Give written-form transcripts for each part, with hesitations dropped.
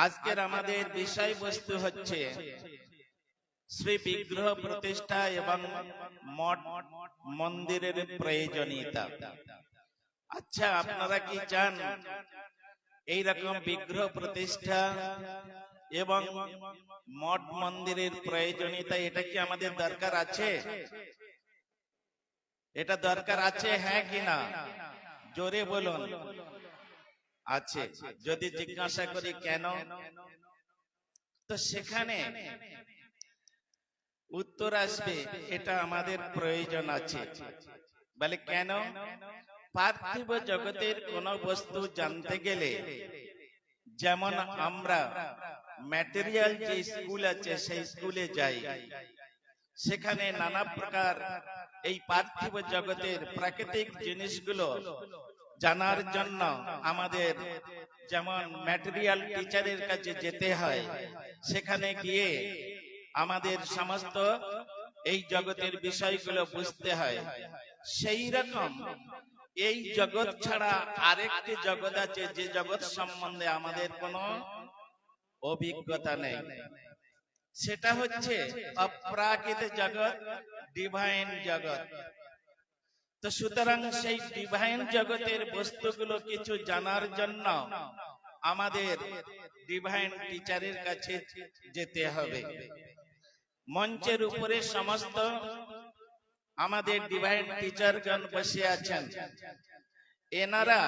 আজকের আমাদের বিষয়বস্তু হচ্ছে শ্রী বিগ্রহ প্রতিষ্ঠা এবং মঠ মন্দিরের প্রয়োজনীয়তা। আচ্ছা, আপনারা কি চান এই রকম বিগ্রহ প্রতিষ্ঠা এবং মঠ মন্দিরের প্রয়োজনীয়তা এটা কি আমাদের দরকার আছে? এটা দরকার আছে, হ্যাঁ কি না? জোরে বলুন। আছে। যদি জিজ্ঞাসা করি কেন, তো সেখানে উত্তর আসবে এটা আমাদের প্রয়োজন আছে। বলে কেন? পার্থিব জগতের কোন বস্তু জানতে গেলে যেমন আমরা ম্যাটেরিয়াল যে স্কুল আছে সেই স্কুলে যাই, সেখানে নানা প্রকার এই পার্থিব জগতের প্রাকৃতিক জিনিসগুলো জানার জন্য আমাদের যেমন ম্যাটেরিয়াল টিচারের কাছে যেতে হয়, সেখানে গিয়ে আমাদের সমস্ত এই জগতের বিষয়গুলো বুঝতে হয়। সেই রকম এই জগৎ ছাড়া আরেকটি জগৎ আছে যে জগৎ সম্বন্ধে আমাদের কোনো অভিজ্ঞতা নেই। সেটা হচ্ছে অপ্রাকৃত জগৎ, ডিভাইন জগৎ। তো সুতরাং সেই ডিভাইন জগতের বস্তুগুলো কিছু জানার জন্য আমাদের ডিভাইন টিচারের কাছে যেতে হবে। মঞ্চের উপরে সমস্ত আমাদের ডিভাইন টিচারগণ বসে আছেন। এনারা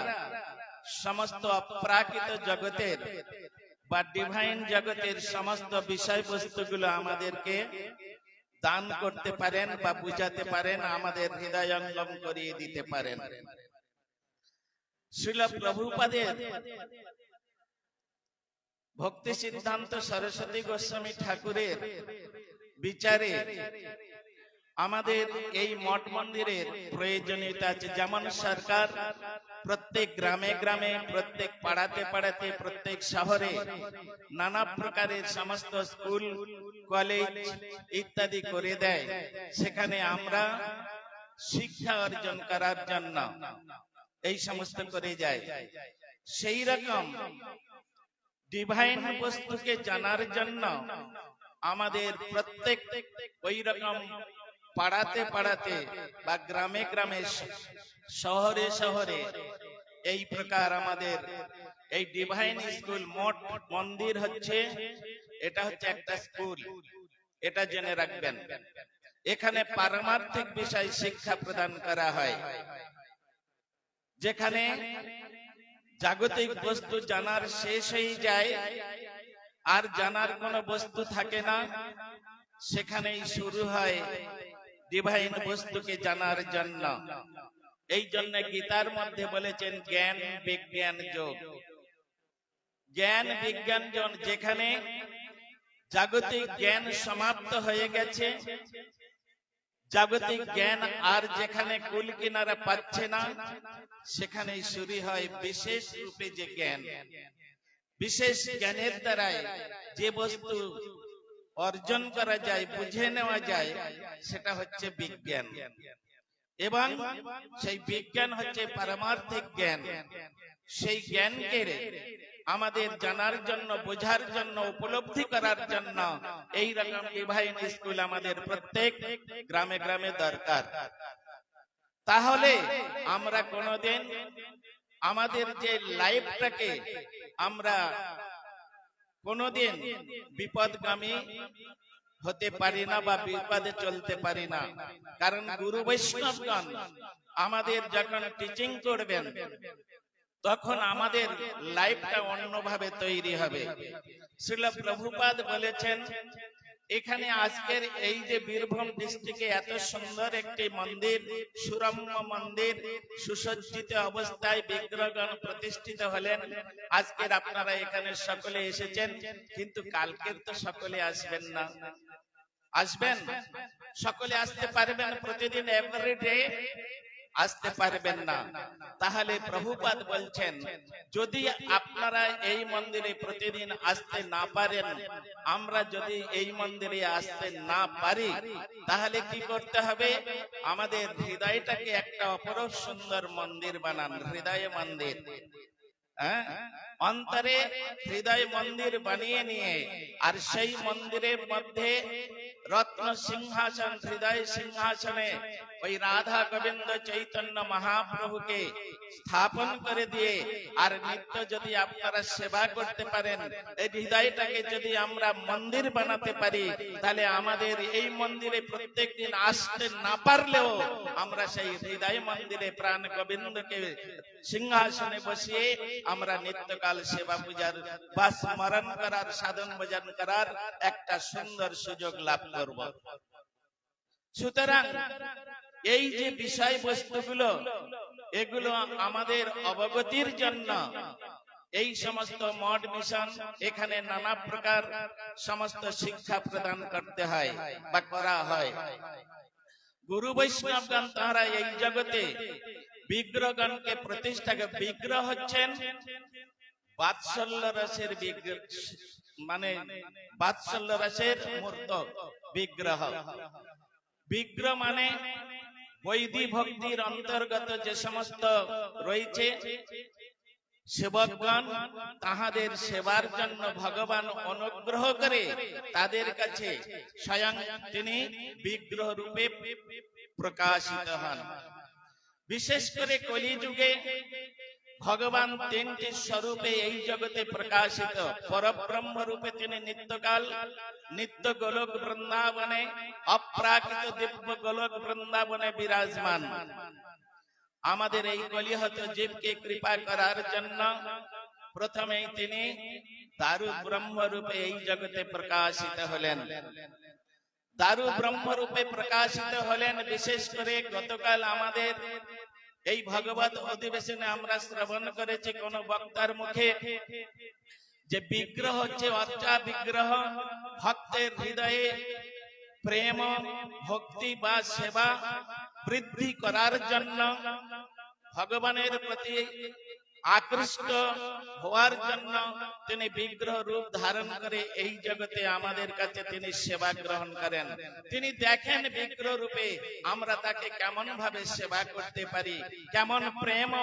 সমস্ত অপ্রাকৃত জগতের বা ডিভাইন জগতের সমস্ত বিষয়বস্তুগুলো আমাদেরকে দান করতে পারেন বা বুঝাতে পারেন, আমাদের হৃদয়ঙ্গম করিয়ে দিতে পারেন। শ্রীল প্রভুপাদের ভক্তি সিদ্ধান্ত সরস্বতী গোস্বামী ঠাকুরের বিচারে আমাদের এই মঠ মন্দিরের প্রয়োজনীয়তা আছে। যেমন সরকার প্রত্যেক গ্রামে গ্রামে, প্রত্যেক পাড়াতে পাড়াতে, প্রত্যেক শহরে নানা প্রকারের সমস্ত স্কুল, কলেজ ইত্যাদি করে দেয়, সেখানে আমরা শিক্ষা অর্জন করার জন্য এই সমস্ত করে যায়। সেই রকম ডিভাইন বস্তুকে জানার জন্য আমাদের প্রত্যেক ওই রকম পাড়াতে পাড়াতে বা গ্রামে গ্রামে, শহরে শহরে এই প্রকার আমাদের এই ডিভাইন স্কুল, মঠ মন্দির হচ্ছে, এটা হচ্ছে একটা স্কুল। এটা জেনে রাখবেন। এখানে পারমার্থিক বিষয় শিক্ষা প্রদান করা হয়, যেখানে জাগতিক বস্তু জানার শেষ হয়ে যায়, আর জানার কোনো বস্তু থাকে না। সেখানেই শুরু হয় ডিভাইন বস্তুকে জানার জন্য। এই জন্য গীতার মধ্যে বলেছেন জ্ঞান বিজ্ঞান যোগ। জ্ঞান বিজ্ঞান যোগ, যেখানে জাগতিক জ্ঞান সমাপ্ত হয়ে গেছে, জাগতিক জ্ঞান আর যেখানে কুল কিনারা পাচ্ছে না, সেখানেই শুরু হয় বিশেষ রূপে যে জ্ঞান। বিশেষ জ্ঞানের দ্বারাই যে বস্তু অর্জন করা যায়, বুঝে নেওয়া যায়, সেটা হচ্ছে বিজ্ঞান। এবং সেই বিজ্ঞান হচ্ছে পারমার্থিক জ্ঞান। সেই জ্ঞানকে আমাদের জানার জন্য, বোঝার জন্য, উপলব্ধি করার জন্য এই রকম ডিভাইন স্কুল আমাদের প্রত্যেক গ্রামে গ্রামে দরকার। তাহলে আমরা কোনোদিন আমাদের যে লাইফটাকে আমরা কোনোদিন বিপদগামী হতে পারি না বা বিপদে চলতে পারি না। কারণ গুরু বৈষ্ণবগণ আমাদের যখন টিচিং করবেন, তখন আমাদের লাইফটা অন্যভাবে তৈরি হবে। শ্রীল প্রভুপাদ বলেছেন, এখানে আজকের এই যে বীরভূম ডিস্ট্রিক্টে এত সুন্দর একটি মন্দির, সুরম্য মন্দির, সুসজ্জিত অবস্থায় বিগ্রহগণ প্রতিষ্ঠিত হলেন। আজকের আপনারা এখানে সকলে এসেছেন, কিন্তু কালকের তো সকলে আসবেন না। আসবেন? সকলে আসতে পারবেন প্রতিদিন, এভরিডে আসতে পারবেন না। তাহলে প্রভুপাদ বলছেন, যদি আপনারা এই মন্দিরে প্রতিদিন আসতে না পারেন, আমরা যদি এই মন্দিরে আসতে না পারি, তাহলে কি করতে হবে? আমাদের হৃদয়টাকে একটা অপরূপ সুন্দর মন্দির বানান, হৃদয় মন্দির। অন্তরে হৃদয় মন্দির বানিয়ে নিয়ে আর সেই মন্দিরের মধ্যে রত্ন সিংহাসন, হৃদয় সিংহাসনে ওই রাধা গোবিন্দ চৈতন্য মহাপ্রভুকে স্থাপন করে দিয়ে আর নিত্য যদি আপনারা সেবা করতে পারেন, এই হৃদয়টাকে যদি আমরা মন্দির বানাতে পারি, তাহলে আমাদের এই মন্দিরে প্রত্যেক দিন আসতে না পারলেও আমরা সেই হৃদয় মন্দিরে প্রাণ গোবিন্দকে সিংহাসনে বসিয়ে আমরা নিত্যকাল সেবা পূজার বা স্মরণ করার, সাধন ভজন করার একটা সুন্দর সুযোগ লাভ করব। সুতরাং এই যে বিষয়বস্তুগুলো, এগুলো আমাদের অবগতির জন্য এই সমস্ত মঠ মিশন এখানে নানা প্রকার সমস্ত শিক্ষা প্রদান করতে হয় বা করা হয়। গুরু বৈষ্ণবগণ তারা এই জগতে বিগ্রহগণকে প্রতিষ্ঠা করে। বিগ্রহ হচ্ছেন বাৎসল্য রসের বিগ্রহ, মানে বাৎসল্য রসের মূর্ত বিগ্রহ। বিগ্রহ মানে বৈদিক ভক্তির অন্তর্গত যে সমস্ত রয়েছে সেবকগণ, তাহাদের সেবার জন্য ভগবান অনুগ্রহ করে তাদের কাছে স্বয়ং তিনি বিগ্রহ রূপে প্রকাশিত হন। বিশেষ করে কলিযুগে ভগবান তিনটি স্বরূপে এই জগতে প্রকাশিত। পরব্রহ্ম রূপে তিনি নিত্যকাল নিত্য গোলক বৃন্দাবনে, অপ্রাকৃত দিব্য গোলক বৃন্দাবনে বিরাজমান। আমাদের এই কলিহত জীবকে কৃপা করার জন্য প্রথমেই তিনি দারু ব্রহ্ম রূপে এই জগতে প্রকাশিত হলেন। দারু ব্রহ্ম রূপে প্রকাশিত হলেন। বিশেষ করে গতকাল আমাদের এই ভগবত অধিবেশনে আমরা শ্রবণ করেছি কোন বক্তার মুখে যে বিগ্রহ হচ্ছে অর্চা বিগ্রহ, ভক্তের হৃদয়ে প্রেম ভক্তি বা সেবা বৃদ্ধি করার জন্য, ভগবানের প্রতি আকৃষ্ট হওয়ার জন্য তিনি বিগ্রহ রূপ ধারণ করে এই জগতে আমাদের কাছে তিনি সেবা গ্রহণ করেন। তিনি দেখেন বিগ্রহ রূপে আমরা তাকে কেমন ভাবে সেবা করতে পারি, কেমন প্রেম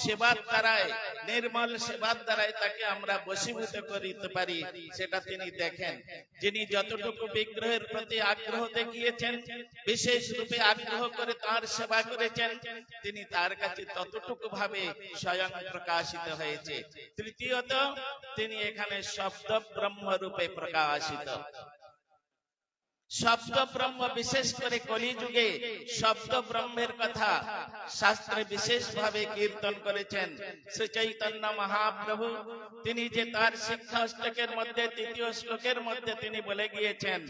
সেবার দ্বারায়, নির্মল সেবার দ্বারায় তাকে আমরা বশীভূত করিতে পারি, সেটা তিনি দেখেন। যিনি যতটুকু বিগ্রহের প্রতি আগ্রহ দেখিয়েছেন, বিশেষ রূপে আগ্রহ করে তার সেবা করেছেন, তিনি তার কাছে ততটুকু ভাবে স্বয়ং প্রকাশিত হয়েছে। তৃতীয়ত তিনি এখানে শব্দ ব্রহ্ম রূপে প্রকাশিত। শব্দ ব্রহ্ম, বিশেষ করে কলিযুগে শব্দ ব্রহ্মের কথা শাস্ত্রে বিশেষ ভাবে কীর্তন করেছেন শ্রী চৈতন্য মহাপ্রভু। তিনি যে তার শিক্ষা শ্লোকের মধ্যে, তৃতীয় শ্লোকের মধ্যে তিনি বলে গিয়েছেন,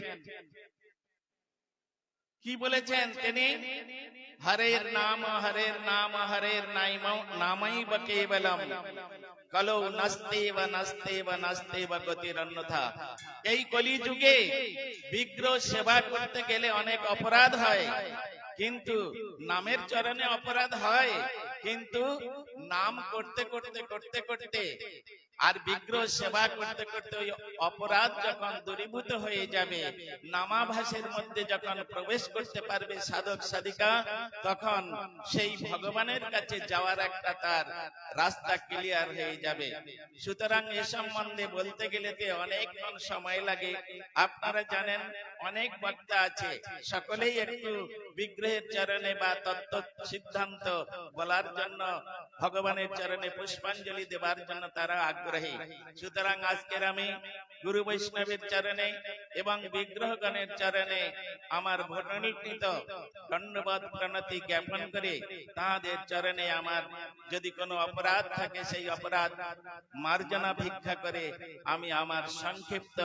কি বলেছেন তিনি? হরের নাম হরের নাম হরের নামৈব কেবলম কলৌ নাস্তেব নাস্তেব নাস্তেব গতিরন্যথা। এই কলিযুগে বিগ্রহ সেবা করতে গেলে অনেক অপরাধ হয়, কিন্তু নামের চরণে অপরাধ হয়, কিন্তু নাম করতে করতে করতে করতে আর বিগ্রহ সেবা করতে করতে ওই অপরাধ যখন দূরীভূত হয়ে যাবে, নামাভাসের মধ্যে যখন প্রবেশ করতে পারবে সাধক সাধিকা, তখন সেই ভগবানের কাছে যাওয়ার একটা তার রাস্তা ক্লিয়ার হয়ে যাবে। সুতরাং এ সম্বন্ধে বলতে গেলে অনেকক্ষণ সময় লাগে। আপনারা জানেন অনেক বক্তা আছে, সকলেই একটু বিগ্রহের চরণে বা তত্ত্ব সিদ্ধান্ত বলার জন্য, ভগবানের চরণে পুষ্পাঞ্জলি দেবার জন্য তারা আগ্রহী। সুতরাং আজকের আমি গুরু বৈষ্ণবের চরণে এবং বিগ্রহগণের চরণে আমার ভটনিকৃত দণ্ডবৎ প্রণতি জ্ঞাপন করে তাঁদের চরণে আমার যদি কোনো অপরাধ থাকে সেই অপরাধ মার্জনা ভিক্ষা করে আমি আমার সংক্ষিপ্ত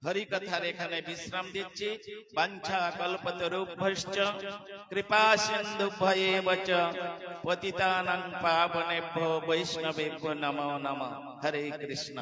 হরিকথার এখানে বিশ্রাম দিচ্ছি। বাঞ্ছা কল্পতরুভ্যশ্চ কৃপা সিন্ধুভ্যেব চ পতিতানাং পাবনেভ্যো বৈষ্ণবেভ্যো নমো নমঃ। হরে কৃষ্ণ।